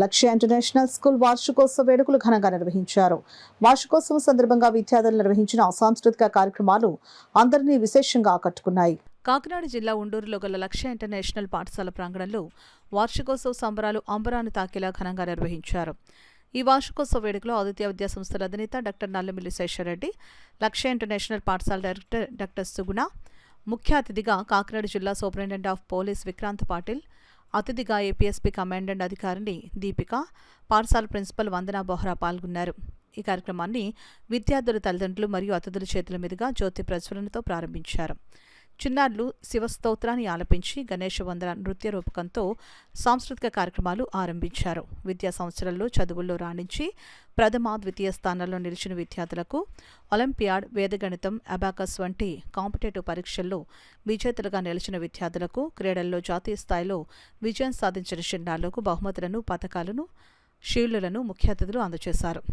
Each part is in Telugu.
లక్ష్య ఇంటర్నేషనల్ స్కూల్ వార్షికోత్సవ వేడుకలు ఘనంగా నిర్వహించారు. వార్షికోత్సవం సందర్భంగా విద్యార్థులు నిర్వహించిన సాంస్కృతిక కార్యక్రమాలు అందరినీ విశేషంగా ఆకట్టుకున్నాయి. కాకినాడ జిల్లా ఉండూరులో గల లక్ష్య ఇంటర్నేషనల్ పాఠశాల ప్రాంగణంలో వార్షికోత్సవ సంబరాలు అంబరాన్ని తాకేలా ఘనంగా నిర్వహించారు. ఈ వార్షికోత్సవ వేడుకలో ఆదిత్య విద్యా సంస్థల అధినేత డాక్టర్ నల్లమిల్లి శేషారెడ్డి, లక్ష్య ఇంటర్నేషనల్ పాఠశాల డైరెక్టర్ డాక్టర్ సుగుణ, ముఖ్య అతిథిగా కాకినాడ జిల్లా superintendent of police Vikrant Patil, అతిథిగా ఏపీఎస్పీ కమాండెంట్ అధికారిని దీపిక, పాఠశాల ప్రిన్సిపల్ వందనా బోహ్రా పాల్గొన్నారు. ఈ కార్యక్రమాన్ని విద్యార్థుల తల్లిదండ్రులు మరియు అతిథుల చేతుల మీదుగా జ్యోతి ప్రజ్వలనతో ప్రారంభించారు. చిన్నారులు శివస్తోత్రాన్ని ఆలపించి గణేష వందన నృత్య రూపకంతో సాంస్కృతిక కార్యక్రమాలు ఆరంభించారు. విద్యా సంవత్సరాల్లో చదువుల్లో రాణించి ప్రథమ, ద్వితీయ స్థానాల్లో నిలిచిన విద్యార్థులకు ఒలింపియాడ్, వేదగణితం, అబాకస్ వంటి కాంపిటేటివ్ పరీక్షల్లో విజేతలుగా నిలిచిన విద్యార్థులకు, క్రీడల్లో జాతీయ స్థాయిలో విజయం సాధించిన చిన్నారులకు బహుమతులను, పథకాలను, షీల్డులను ముఖ్య అతిథులు అందజేశారు.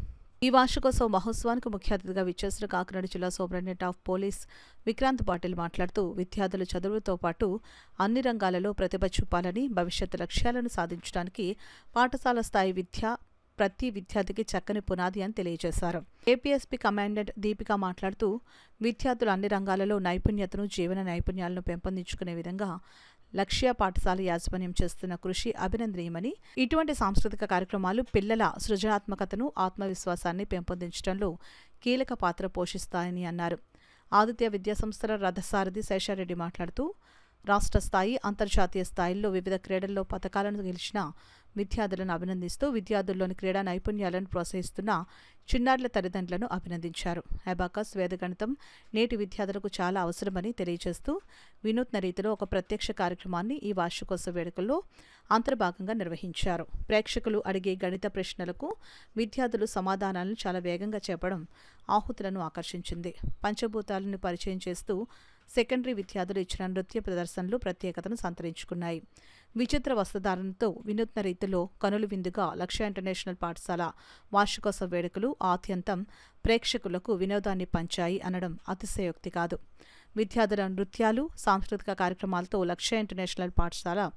ఈ వార్షికోత్సవ మహోత్సవానికి ముఖ్య అతిథిగా విచ్చేసిన కాకినాడ జిల్లా superintendent of police Vikrant Patil మాట్లాడుతూ విద్యార్థులు చదువులతో పాటు అన్ని రంగాలలో ప్రతిభ చూపాలని, భవిష్యత్తు లక్ష్యాలను సాధించడానికి పాఠశాల స్థాయి విద్య ప్రతి విద్యార్థికి చక్కని పునాది అని తెలియజేశారు. ఏపీఎస్పీ కమాండెంట్ దీపిక మాట్లాడుతూ విద్యార్థులు అన్ని రంగాలలో నైపుణ్యతను, జీవన నైపుణ్యాలను పెంపొందించుకునే విధంగా లక్ష్య పాఠశాల యాజమాన్యం చేస్తున్న కృషి అభినందనీయమని, ఇటువంటి సాంస్కృతిక కార్యక్రమాలు పిల్లల సృజనాత్మకతను, ఆత్మవిశ్వాసాన్ని పెంపొందించడంలో కీలక పాత్ర పోషిస్తాయని అన్నారు. ఆదిత్య విద్యాసంస్థల రథసారథి శేషారెడ్డి మాట్లాడుతూ రాష్ట్ర స్థాయి, అంతర్జాతీయ స్థాయిల్లో వివిధ క్రీడల్లో పథకాలను గెలిచిన విద్యార్థులను అభినందిస్తూ విద్యార్థుల్లోని క్రీడా నైపుణ్యాలను ప్రోత్సహిస్తున్న చిన్నారుల తల్లిదండ్రులను అభినందించారు. అబాకస్, వేదగణితం నేటి విద్యార్థులకు చాలా అవసరమని తెలియజేస్తూ వినూత్న రీతిలో ఒక ప్రత్యక్ష కార్యక్రమాన్ని ఈ వార్షికోత్సవ వేడుకల్లో అంతర్భాగంగా నిర్వహించారు. ప్రేక్షకులు అడిగే గణిత ప్రశ్నలకు విద్యార్థులు సమాధానాలను చాలా వేగంగా చెప్పడం ఆహుతులను ఆకర్షించింది. పంచభూతాలను పరిచయం చేస్తూ సెకండరీ విద్యార్థులు ఇచ్చిన నృత్య ప్రదర్శనలు ప్రత్యేకతను సంతరించుకున్నాయి. విచిత్ర వస్త్రధారణతో వినూత్న రీతిలో కనులు విందుగా లక్ష్య ఇంటర్నేషనల్ పాఠశాల వార్షికోత్సవ వేడుకలు ఆద్యంతం ప్రేక్షకులకు వినోదాన్ని పంచాయి అనడం అతిశయోక్తి కాదు. విద్యార్థుల నృత్యాలు, సాంస్కృతిక కార్యక్రమాలతో లక్ష్య ఇంటర్నేషనల్ పాఠశాల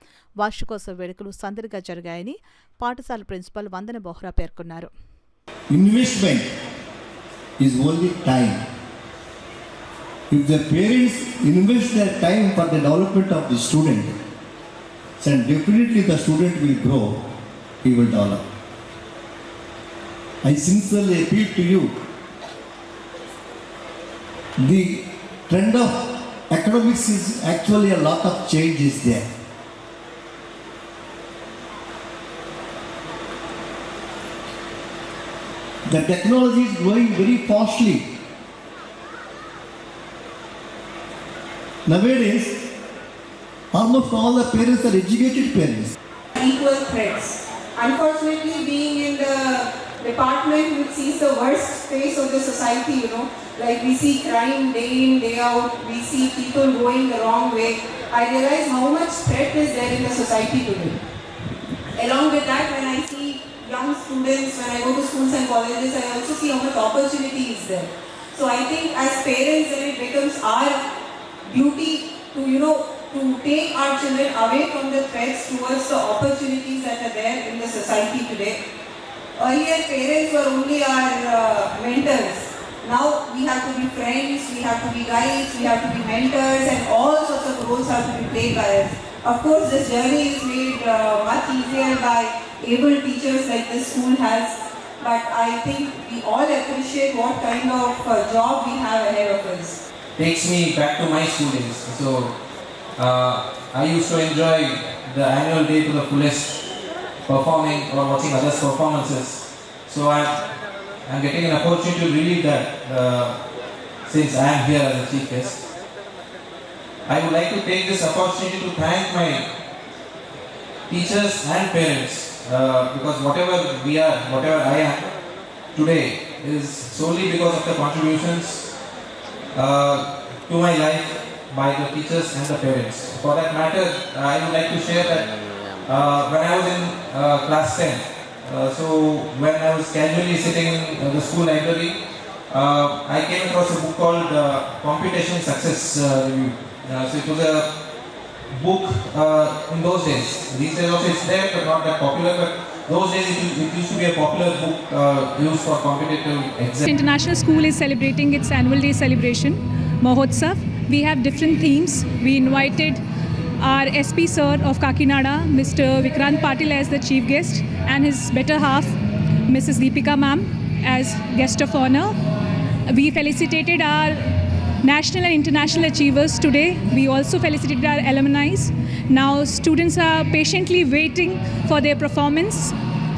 వార్షికోత్సవ వేడుకలు సందడిగా జరిగాయని పాఠశాల ప్రిన్సిపల్ వందన బోహ్రా పేర్కొన్నారు. Investment is only time. If the parents invest their time for the development of the student, then definitely the student will grow, he will develop. I sincerely appeal to you. The trend of academics is actually a lot of change is there. The technology is growing very fastly. Nowadays, almost all the parents are educated parents. Equal threats. Unfortunately, being in the department which sees the worst face of the society, like we see crime day in, day out, we see people going the wrong way. I realize how much threat is there in the society today. Along with that, when I see young students, when I go to schools and colleges, I also see how much opportunity is there. So I think as parents, then it becomes our duty to take our children away from the threats towards the opportunities that are there in the society today. Earlier, parents were only our mentors. Now we have to be friends, we have to be guides, we have to be mentors, and all sorts of roles have to be played by us. Of course, this journey is made much easier by able teachers like this school has, but I think we all appreciate what kind of job we have ahead of us. Takes me back to my school days. So I used to enjoy the annual day to the fullest, performing or watching others' performances. So I'm getting an opportunity to relive that since I am here as a chief guest. I would like to take this opportunity to thank my teachers and parents because whatever I am today is solely because of the contributions to my life by the teachers and the parents. For that matter, I would like to share that when I was in class 10, so when I was casually sitting in the school library, I came across a book called Computation Success Review. So it was a book in those days. These days also it's there, but not that popular. But those days it used to be a popular book used for competitive exams. International School is celebrating its annual day celebration, Mahotsav. We have different themes. We invited our SP sir of Kakinada, Mr. Vikrant Patil, as the chief guest, and his better half, Mrs. Deepika ma'am, as guest of honor. We felicitated our national and international achievers today. We also felicitated our alumni. Now students are patiently waiting for their performance.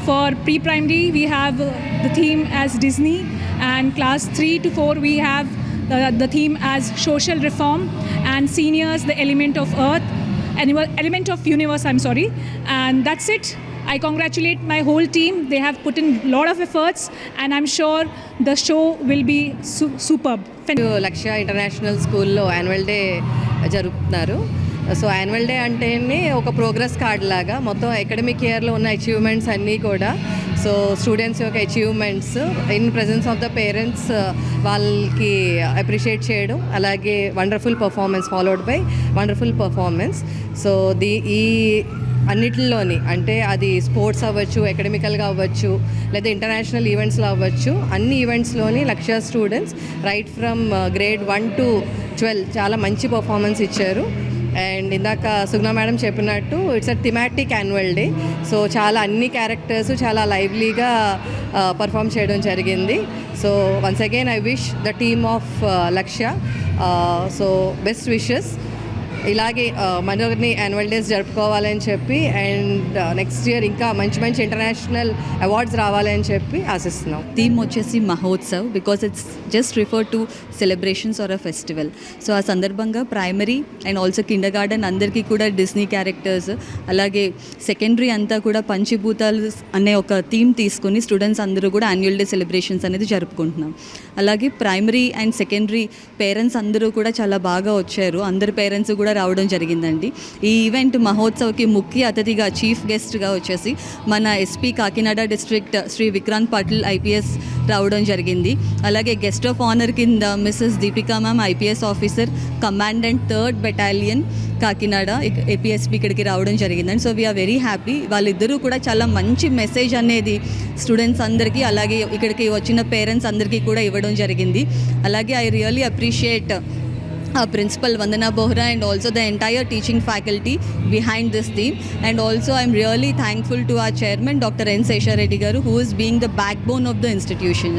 For pre-primary, we have the theme as Disney, and class 3 to 4 we have the theme as social reform, and seniors the element of earth, element of universe, and that's it. I congratulate my whole team. They have put in a lot of efforts, and I'm sure the show will be superb. లక్ష్య ఇంటర్నేషనల్ స్కూల్లో యాన్యువల్ డే జరుపుతున్నారు. సో యాన్యువల్ డే అంటేనే ఒక ప్రోగ్రెస్ కార్డ్ లాగా మొత్తం అకాడమిక్ ఇయర్లో ఉన్న అచీవ్మెంట్స్ అన్నీ కూడా, సో స్టూడెంట్స్ యొక్క achievements in presence of the parents వాళ్ళకి అప్రిషియేట్ చేయడం, అలాగే wonderful performance followed by wonderful performance. So ఈ అన్నిటిలోని అంటే అది స్పోర్ట్స్ అవ్వచ్చు, అకాడమికల్గా అవ్వచ్చు, లేదా ఇంటర్నేషనల్ ఈవెంట్స్లో అవ్వచ్చు, అన్ని ఈవెంట్స్లోని లక్ష్య students right from grade 1 to 12 చాలా మంచి పర్ఫార్మెన్స్ ఇచ్చారు. అండ్ ఇందాక సుగ్నా మేడం చెప్పినట్టు it's a thematic annual day. So చాలా అన్ని క్యారెక్టర్స్ చాలా లైవ్లీగా పర్ఫామ్ చేయడం జరిగింది. So once again I wish the team of లక్ష్య సో బెస్ట్ విషెస్. ఇలాగే మనోని యాన్యువల్ డేస్ జరుపుకోవాలని చెప్పి, అండ్ నెక్స్ట్ ఇయర్ ఇంకా మంచి మంచి ఇంటర్నేషనల్ అవార్డ్స్ రావాలని చెప్పి ఆశిస్తున్నాం. థీమ్ వచ్చేసి Mahotsav, because it's just refer to celebrations or a festival. So ఆ సందర్భంగా primary and also kindergarten అందరికీ కూడా డిస్నీ క్యారెక్టర్స్, అలాగే సెకండరీ అంతా కూడా పంచభూతాలు అనే ఒక థీమ్ తీసుకుని స్టూడెంట్స్ అందరూ కూడా యాన్యువల్ డే సెలబ్రేషన్స్ అనేది జరుపుకుంటున్నాం. అలాగే ప్రైమరీ అండ్ సెకండరీ పేరెంట్స్ అందరూ కూడా చాలా బాగా వచ్చారు. అందరి పేరెంట్స్ కూడా రావడం జరిగిందండి. ఈ ఈవెంట్ మహోత్సవ్కి ముఖ్య అతిథిగా చీఫ్ గెస్ట్గా వచ్చేసి మన SP Kakinada district Shri Vikrant Patil IPS రావడం జరిగింది. అలాగే గెస్ట్ ఆఫ్ ఆనర్ కింద Mrs Deepika ma'am IPS officer, commandant 3rd battalion Kakinada APSP ఇక్కడికి రావడం జరిగిందండి. So we're very happy. వాళ్ళిద్దరూ కూడా చాలా మంచి మెసేజ్ అనేది స్టూడెంట్స్ అందరికీ, అలాగే ఇక్కడికి వచ్చిన పేరెంట్స్ అందరికీ కూడా ఇవ్వడం జరిగింది. అలాగే I really appreciate Principal Vandana Bohra and also the entire teaching faculty behind this theme, and also I'm really thankful to our chairman Dr. N. Sesha Reddy garu, who is being the backbone of the institution.